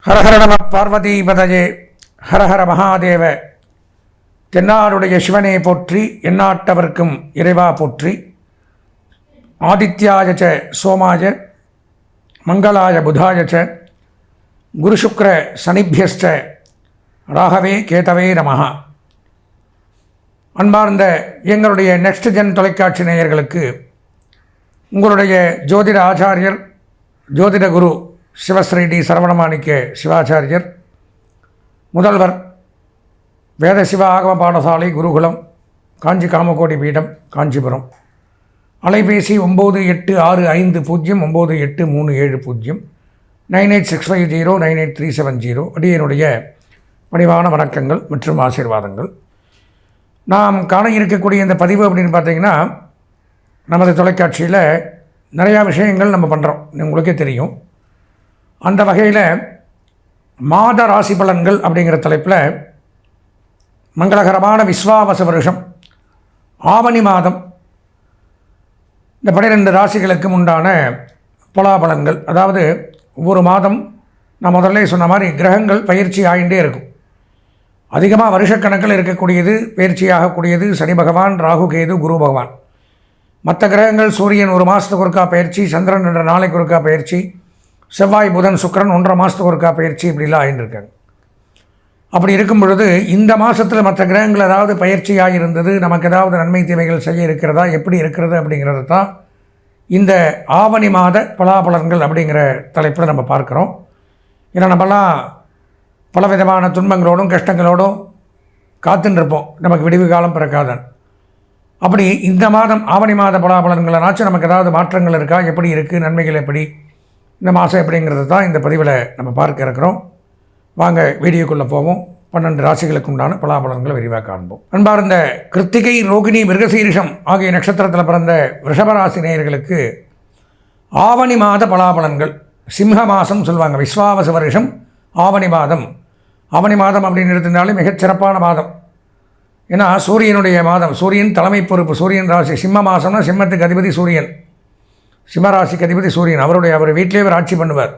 ஹரஹர நம பார்வதிபதயே ஹரஹர மகாதேவ. தென்னாருடைய சிவனே போற்றி, எந்நாட்டவர்க்கும் இறைவா போற்றி. ஆதித்யாய ச சோமாய மங்களாய புதாய ச குருசுக்ர சனிபியஸ்ச ராகவே கேதவே நமஹ. அன்பார்ந்த எங்களுடைய நெக்ஸ்ட் ஜென் தொலைக்காட்சி நேயர்களுக்கு உங்களுடைய ஜோதிட ஆச்சாரியர் ஜோதிட குரு சிவஸ்ரீ டி சரவணமாணிக்க சிவாச்சாரியர், முதல்வர் வேத சிவ ஆகம பாடசாலை குருகுலம், காஞ்சி காமகோடி பீடம், காஞ்சிபுரம். அலைபேசி 9865098370 9865098370. அடியனுடைய பணிவான வணக்கங்கள் மற்றும் ஆசீர்வாதங்கள். நாம் காண இருக்கக்கூடிய இந்த பதிவு அப்படின்னு பார்த்தீங்கன்னா, நமது தொலைக்காட்சியில் நிறையா விஷயங்கள் நம்ம பண்ணுறோம், உங்களுக்கே தெரியும். அந்த வகையில் மாத ராசி பலன்கள் அப்படிங்கிற தலைப்பில் மங்களகரமான விஸ்வாவச வருஷம் ஆவணி மாதம் இந்த 12 ராசிகளுக்கும் உண்டான பலாபலன்கள். அதாவது ஒவ்வொரு மாதம் நான் முதல்ல சொன்ன மாதிரி கிரகங்கள் பயிற்சி ஆகிண்டே இருக்கும். அதிகமாக வருஷக்கணக்கில் இருக்கக்கூடியது பயிற்சியாகக்கூடியது சனி பகவான், ராகு கேது, குரு பகவான். மற்ற கிரகங்கள் சூரியன் 1 மாதத்துக்கு ஒருக்கா பயிற்சி, சந்திரன் 2 நாளைக்கு ஒருக்கா பயிற்சி, செவ்வாய் புதன் சுக்கிரன் 1.5 மாதத்துக்கு ஒருக்கா பயிற்சி, இப்படிலாம் ஆகிட்டுருக்காங்க. அப்படி இருக்கும் பொழுது இந்த மாதத்தில் மற்ற கிரகங்கள் ஏதாவது பயிற்சியாக இருந்தது, நமக்கு ஏதாவது நன்மை தீமைகள் செய்ய இருக்கிறதா, எப்படி இருக்கிறது அப்படிங்கிறது தான் இந்த ஆவணி மாத பலாபலன்கள் அப்படிங்கிற தலைப்பில் நம்ம பார்க்குறோம். ஏன்னா நம்மலாம் பலவிதமான துன்பங்களோடும் கஷ்டங்களோடும் காத்துருப்போம், நமக்கு விடிவு காலம் பிறக்காதான். அப்படி இந்த மாதம் ஆவணி மாத பலாபலன்களாச்சும் நமக்கு ஏதாவது மாற்றங்கள் இருக்கா, எப்படி இருக்குது, நன்மைகள் எப்படி, இந்த மாதம் எப்படிங்கிறது தான் இந்த பதிவில் நம்ம பார்க்க இருக்கிறோம். வாங்க வீடியோக்குள்ளே போவோம். 12 ராசிகளுக்கு உண்டான பலாபலன்களை விரிவாக காண்போம். அன்பார்ந்த கிருத்திகை, ரோகிணி, மிருகசீரிஷம் ஆகிய நட்சத்திரத்தில் பிறந்த ரிஷபராசி நேயர்களுக்கு ஆவணி மாத பலாபலன்கள். சிம்ம மாதம் சொல்லுவாங்க, விஸ்வாவச வருஷம் ஆவணி மாதம். ஆவணி மாதம் அப்படின்னு எடுத்திருந்தாலே மிகச்சிறப்பான மாதம். ஏன்னா சூரியனுடைய மாதம், சூரியன் தலைமை பொறுப்பு. சூரியன் ராசி சிம்ம மாதம்னா சிம்மத்துக்கு அதிபதி சூரியன், சிம்மராசிக்கு அதிபதி சூரியன். அவர் வீட்டிலே அவர் ஆட்சி பண்ணுவார்.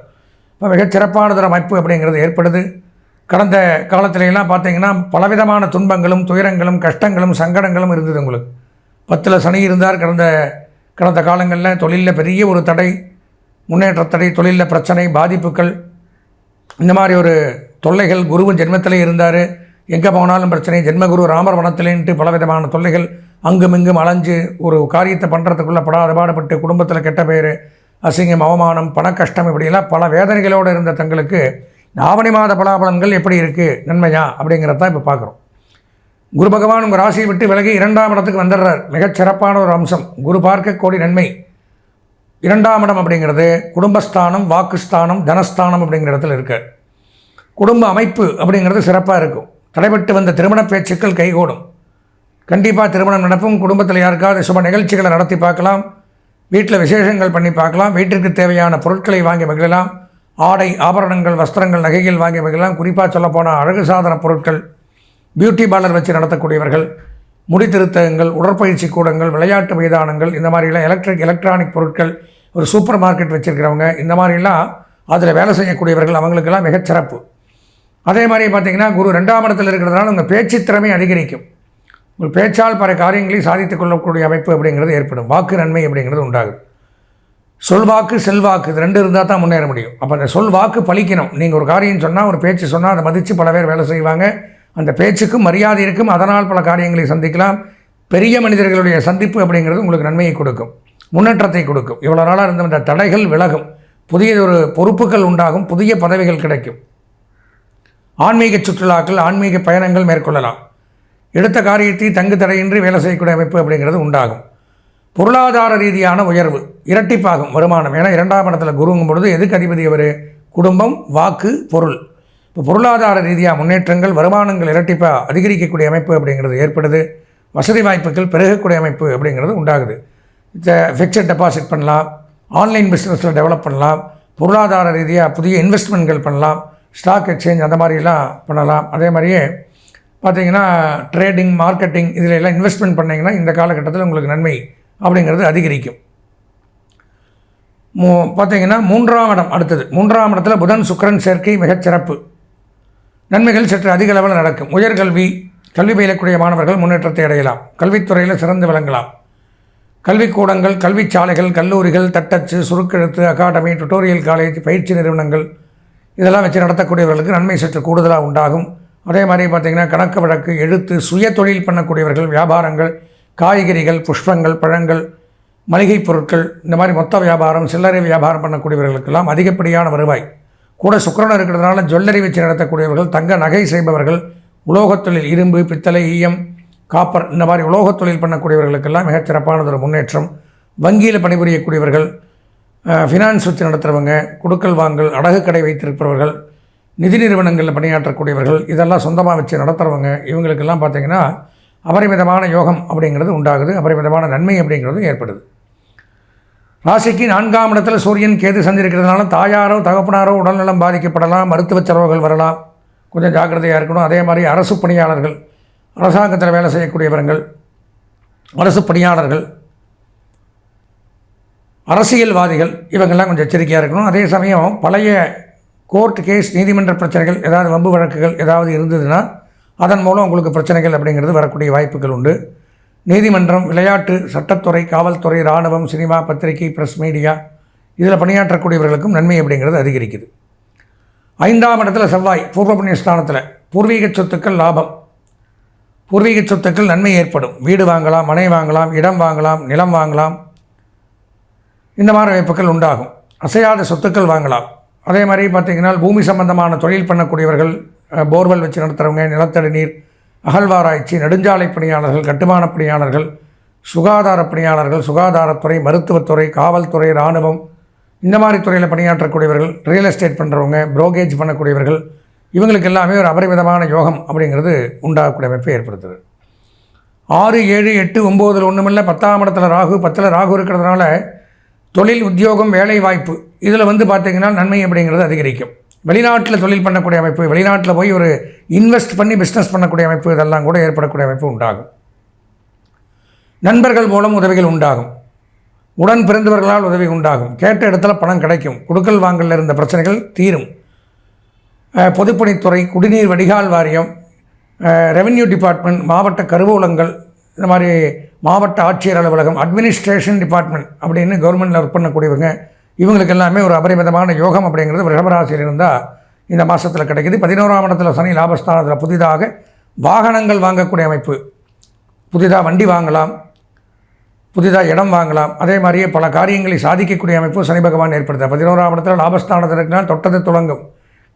இப்போ மிகச்சிறப்பானதொரு அமைப்பு அப்படிங்கிறது ஏற்படுது. கடந்த காலத்திலெல்லாம் பார்த்தீங்கன்னா பலவிதமான துன்பங்களும் துயரங்களும் கஷ்டங்களும் சங்கடங்களும் இருந்தது. உங்களுக்கு 10ல் சனி இருந்தார். கடந்த காலங்களில் தொழிலில் பெரிய ஒரு தடை, முன்னேற்ற தடை, தொழிலில் பிரச்சனை, பாதிப்புகள், இந்த மாதிரி ஒரு தொல்லைகள். குருவும் ஜென்மத்திலே இருந்தார், எங்கே போனாலும் பிரச்சனை. ஜென்மகுரு ராமர் வனத்திலேன்ட்டு பலவிதமான தொல்லைகள், அங்குமிங்கும் அலைஞ்சு ஒரு காரியத்தை பண்ணுறதுக்குள்ளே படாத பாடுபட்டு குடும்பத்தில் கெட்ட பேர், அசிங்கம், அவமானம், பண கஷ்டம், இப்படியெல்லாம் பல வேதனைகளோடு இருந்த தங்களுக்கு ஆவணி மாத பலாபலன்கள் எப்படி இருக்குது, நன்மையா அப்படிங்கிறத தான் இப்போ பார்க்குறோம். குரு பகவான் உங்கள் ராசியை விட்டு விலகி 2ஆம் இடத்துக்கு வந்துடுறார். மிகச்சிறப்பான ஒரு அம்சம். குரு பார்க்க கோடி நன்மை. 2ஆம் இடம் அப்படிங்கிறது குடும்பஸ்தானம், வாக்குஸ்தானம், தனஸ்தானம் அப்படிங்கிற இடத்துல இருக்கு. குடும்ப அமைப்பு அப்படிங்கிறது சிறப்பாக இருக்கும். தடைபட்டு வந்த திருமண பேச்சுக்கள் கைகூடும். கண்டிப்பாக திருமணம் நடப்பும். குடும்பத்தில் யாருக்காவது சுப நிகழ்ச்சிகளை நடத்தி பார்க்கலாம், வீட்டில் விசேஷங்கள் பண்ணி பார்க்கலாம், வீட்டிற்கு தேவையான பொருட்களை வாங்கி மகிழலாம், ஆடை ஆபரணங்கள் வஸ்திரங்கள் நகைகள் வாங்கி மகிழலாம். குறிப்பாக சொல்லப்போனால் அழகு சாதன பொருட்கள், பியூட்டி பார்லர் வச்சு நடத்தக்கூடியவர்கள், முடி திருத்தகங்கள், உடற்பயிற்சி கூடங்கள், விளையாட்டு மைதானங்கள், இந்த மாதிரிலாம் எலக்ட்ரானிக் பொருட்கள், ஒரு சூப்பர் மார்க்கெட் வச்சுருக்கிறவங்க, இந்த மாதிரிலாம் அதில் வேலை செய்யக்கூடியவர்கள், அவங்களுக்கெல்லாம் மிகச்சிறப்பு. அதே மாதிரி பார்த்திங்கன்னா குரு 2ஆம் இடத்தில் இருக்கிறதுனால உங்கள் பேச்சு திறமை அதிகரிக்கும். உங்கள் பேச்சால் பல காரியங்களை சாதித்துக் கொள்ளக்கூடிய அமைப்பு அப்படிங்கிறது ஏற்படும். வாக்கு நன்மை அப்படிங்கிறது உண்டாகுது. சொல்வாக்கு செல்வாக்கு இது 2 இருந்தால் தான் முன்னேற முடியும். அப்போ அந்த சொல்வாக்கு பலிக்கணும். நீங்கள் ஒரு காரியம் சொன்னால், ஒரு பேச்சு சொன்னால் அதை மதித்து பல பேர் வேலை செய்வாங்க. அந்த பேச்சுக்கும் மரியாதை இருக்கும். அதனால் பல காரியங்களை சந்திக்கலாம். பெரிய மனிதர்களுடைய சந்திப்பு அப்படிங்கிறது உங்களுக்கு நன்மையை கொடுக்கும், முன்னேற்றத்தை கொடுக்கும். இவ்வளோ நாளாக இருந்த அந்த தடைகள் விலகும். புதிய ஒரு பொறுப்புகள் உண்டாகும், புதிய பதவிகள் கிடைக்கும். ஆன்மீக சுற்றுலாக்கள், ஆன்மீக பயணங்கள் மேற்கொள்ளலாம். எடுத்த காரியத்தை தங்கு தடையின்றி வேலை செய்யக்கூடிய அமைப்பு அப்படிங்கிறது உண்டாகும். பொருளாதார ரீதியான உயர்வு இரட்டிப்பாகும் வருமானம். ஏன்னா 2ஆம் இடத்துல குருங்கும் பொழுது எதுக்கு அதிபதி அவர்? குடும்பம், வாக்கு, பொருள். இப்போ பொருளாதார ரீதியாக முன்னேற்றங்கள், வருமானங்கள் இரட்டிப்பாக அதிகரிக்கக்கூடிய அமைப்பு அப்படிங்கிறது ஏற்படுது. வசதி வாய்ப்புகள் பெருகக்கூடிய அமைப்பு அப்படிங்கிறது உண்டாகுது. ஃபிக்ஸட் டெபாசிட் பண்ணலாம், ஆன்லைன் பிஸ்னஸில் டெவலப் பண்ணலாம், பொருளாதார ரீதியாக புதிய இன்வெஸ்ட்மெண்ட்கள் பண்ணலாம், ஸ்டாக் எக்ஸ்சேஞ்ச் அந்த மாதிரிலாம் பண்ணலாம். அதே மாதிரியே பார்த்திங்கன்னா ட்ரேடிங், மார்க்கெட்டிங், இதில் எல்லாம் இன்வெஸ்ட்மெண்ட் பண்ணிங்கன்னா இந்த காலகட்டத்தில் உங்களுக்கு நன்மை அப்படிங்கிறது அதிகரிக்கும். பார்த்தீங்கன்னா 3ஆம் இடம் அடுத்தது. 3ஆம் இடத்துல புதன் சுக்கிரன் சேர்க்கை மிகச்சிறப்பு. நன்மைகள் சற்று அதிக அளவில் நடக்கும். உயர்கல்வி கல்வி பயிலக்கூடிய மாணவர்கள் முன்னேற்றத்தை அடையலாம். கல்வித்துறையில் சிறந்து விளங்கலாம். கல்விக்கூடங்கள், கல்விச்சாலைகள், கல்லூரிகள், தட்டச்சு, சுருக்கெழுத்து, அகாடமி, டுட்டோரியல் காலேஜ், பயிற்சி நிறுவனங்கள் இதெல்லாம் வச்சு நடத்தக்கூடியவர்களுக்கு நன்மை சற்று கூடுதலாக உண்டாகும். அதே மாதிரி பார்த்திங்கன்னா கணக்கு வழக்கு, எழுத்து, சுய தொழில் பண்ணக்கூடியவர்கள், வியாபாரங்கள், காய்கறிகள், புஷ்பங்கள், பழங்கள், மளிகை பொருட்கள், இந்த மாதிரி மொத்த வியாபாரம், சில்லறை வியாபாரம் பண்ணக்கூடியவர்களுக்கெல்லாம் அதிகப்படியான வருவாய். கூட சுக்கிரன் இருக்கிறதுனால ஜுவல்லரி வச்சு நடத்தக்கூடியவர்கள், தங்க நகை செய்பவர்கள், உலோகத் தொழில், இரும்பு, பித்தளை, ஈயம், காப்பர், இந்த மாதிரி உலோகத் தொழில் பண்ணக்கூடியவர்களுக்கெல்லாம் மிகச்சிறப்பானது ஒரு முன்னேற்றம். வங்கியில் பணிபுரியக்கூடியவர்கள், ஃபினான்ஸ் வச்சு நடத்துகிறவங்க, குடுக்கல் வாங்கல், அடகு கடை வைத்திருப்பவர்கள், நிதி நிறுவனங்களில் பணியாற்றக்கூடியவர்கள், இதெல்லாம் சொந்தமாக வச்சு நடத்துகிறவங்க, இவங்களுக்கெல்லாம் பார்த்திங்கன்னா அபரிமிதமான யோகம் அப்படிங்கிறது உண்டாகுது. அபரிமிதமான நன்மை அப்படிங்கிறது ஏற்படுது. ராசிக்கு 4ஆம் இடத்துல சூரியன் கேது சந்திருக்கிறதுனால தாயாரோ தகப்பனாரோ உடல்நலம் பாதிக்கப்படலாம். மருத்துவ செலவுகள் வரலாம். கொஞ்சம் ஜாக்கிரதையாக இருக்கணும். அதே மாதிரி அரசு பணியாளர்கள், அரசாங்கத்தில் வேலை செய்யக்கூடியவர்கள், அரசு பணியாளர்கள், அரசியல்வாதிகள் இவங்கெல்லாம் கொஞ்சம் எச்சரிக்கையாக இருக்கணும். அதே சமயம் பழைய கோர்ட் கேஸ், நீதிமன்ற பிரச்சனைகள், ஏதாவது வம்பு வழக்குகள் ஏதாவது இருந்ததுன்னா அதன் மூலம் உங்களுக்கு பிரச்சனைகள் அப்படிங்கிறது வரக்கூடிய வாய்ப்புகள் உண்டு. நீதிமன்றம், விளையாட்டு, சட்டத்துறை, காவல்துறை, இராணுவம், சினிமா, பத்திரிகை, ப்ரெஸ், மீடியா இதில் பணியாற்றக்கூடியவர்களுக்கும் நன்மை அப்படிங்கிறது அதிகரிக்குது. 5ஆம் இடத்துல செவ்வாய் பூர்வ புண்ணிய ஸ்தானத்தில். பூர்வீக சொத்துக்கள் லாபம். பூர்வீக சொத்துக்கள் நன்மை ஏற்படும். வீடு வாங்கலாம், மனை வாங்கலாம், இடம் வாங்கலாம், நிலம் வாங்கலாம், இந்த மாதிரி வாய்ப்புகள் உண்டாகும். அசையாத சொத்துக்கள் வாங்கலாம். அதே மாதிரி பார்த்திங்கன்னா பூமி சம்பந்தமான தொழில் பண்ணக்கூடியவர்கள், போர்வெல் வச்சு நடத்துகிறவங்க, நிலத்தடி நீர், அகழ்வாராய்ச்சி, நெடுஞ்சாலை பணியாளர்கள், கட்டுமான பணியாளர்கள், சுகாதார பணியாளர்கள், சுகாதாரத்துறை, மருத்துவத்துறை, காவல்துறை, இராணுவம், இந்த மாதிரி துறையில் பணியாற்றக்கூடியவர்கள், ரியல் எஸ்டேட் பண்ணுறவங்க, புரோக்கேஜ் பண்ணக்கூடியவர்கள், இவங்களுக்கு எல்லாமே ஒரு அபரிமிதமான யோகம் அப்படிங்கிறது உண்டாகக்கூடிய அமைப்பை ஏற்படுத்துது. 6, 7, 8, 9 ஒன்றுமில்லை. 10ஆம் இடத்துல ராகு. 10ல் ராகு இருக்கிறதுனால தொழில், உத்தியோகம், வேலை வாய்ப்பு இதில் பார்த்திங்கன்னா நன்மை அப்படிங்கிறது அதிகரிக்கும். வெளிநாட்டில் தொழில் பண்ணக்கூடிய அமைப்பு, வெளிநாட்டில் போய் ஒரு இன்வெஸ்ட் பண்ணி பிஸ்னஸ் பண்ணக்கூடிய அமைப்பு, இதெல்லாம் கூட ஏற்படக்கூடிய அமைப்பு உண்டாகும். நண்பர்கள் மூலம் உதவிகள் உண்டாகும். உடன் பிறந்தவர்களால் உதவி உண்டாகும். கேட்ட இடத்துல பணம் கிடைக்கும். குடுக்கல் வாங்கலில் இருந்த பிரச்சனைகள் தீரும். பொதுப்பணித்துறை, குடிநீர் வடிகால் வாரியம், ரெவென்யூ டிபார்ட்மெண்ட், மாவட்ட கருவூலங்கள், இந்த மாதிரி மாவட்ட ஆட்சியர் அலுவலகம், அட்மினிஸ்ட்ரேஷன் டிபார்ட்மெண்ட் அப்படின்னு கவர்மெண்ட்டில் ஒர்க் பண்ணக்கூடியவங்க, இவங்களுக்கு எல்லாமே ஒரு அபரிமிதமான யோகம் அப்படிங்கிறது ரிஷபராசியில் இருந்தால் இந்த மாதத்தில் கிடைக்கிது. 11ஆம் இடத்துல சனி லாபஸ்தானத்தில். புதிதாக வாகனங்கள் வாங்கக்கூடிய அமைப்பு. புதிதாக வண்டி வாங்கலாம், புதிதாக இடம் வாங்கலாம். அதே மாதிரியே பல காரியங்களை சாதிக்கக்கூடிய அமைப்பு சனி பகவான் ஏற்படுத்த. 11ஆம் இடத்துல லாபஸ்தானத்தில் இருக்கிறால் தொட்டது துளங்கும்,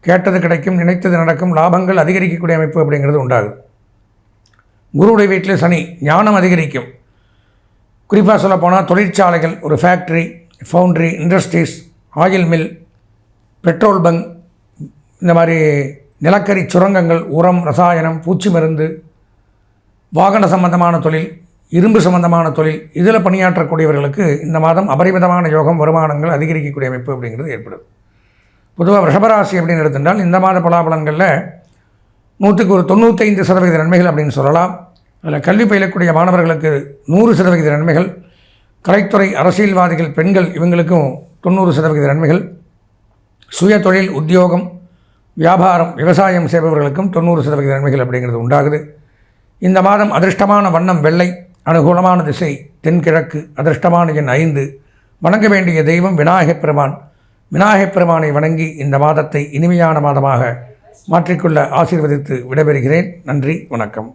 கேட்டது கிடைக்கும், நினைத்தது நடக்கும், லாபங்கள் அதிகரிக்கக்கூடிய அமைப்பு அப்படிங்கிறது உண்டாகும். குருவுடைய வீட்டில் சனி, ஞானம் அதிகரிக்கும். குறிப்பாக சொல்லப்போனால் தொழிற்சாலைகள், ஒரு factory, foundry, industries, oil mill, petrol bunk, இந்த மாதிரி நிலக்கரி சுரங்கங்கள், உரம், ரசாயனம், பூச்சி மருந்து, வாகன சம்பந்தமான தொழில், இரும்பு சம்பந்தமான தொழில், இதில் பணியாற்றக்கூடியவர்களுக்கு இந்த மாதம் அபரிமிதமான யோகம், வருமானங்கள் அதிகரிக்கக்கூடிய அமைப்பு அப்படிங்கிறது ஏற்படும். பொதுவாக ரிஷபராசி அப்படின்னு எடுத்துட்டால் இந்த மாத பலாபலன்களில் 95% நன்மைகள் அப்படின்னு சொல்லலாம். அதில் கல்வி பயிலக்கூடிய மாணவர்களுக்கு 100% நன்மைகள். கலைத்துறை, அரசியல்வாதிகள், பெண்கள் இவங்களுக்கும் 90% நன்மைகள். சுய தொழில், உத்தியோகம், வியாபாரம், விவசாயம் செய்பவர்களுக்கும் 90% நன்மைகள் அப்படிங்கிறது உண்டாகுது. இந்த மாதம் அதிர்ஷ்டமான வண்ணம் வெள்ளை, அனுகூலமான திசை தென்கிழக்கு, அதிர்ஷ்டமான எண் 5, வணங்க வேண்டிய தெய்வம் விநாயகப் பெருமான். விநாயகப் பெருமானை வணங்கி இந்த மாதத்தை இனிமையான மாதமாக மாற்றிக்கொள்ள ஆசீர்வதித்து விடைபெறுகிறேன். நன்றி, வணக்கம்.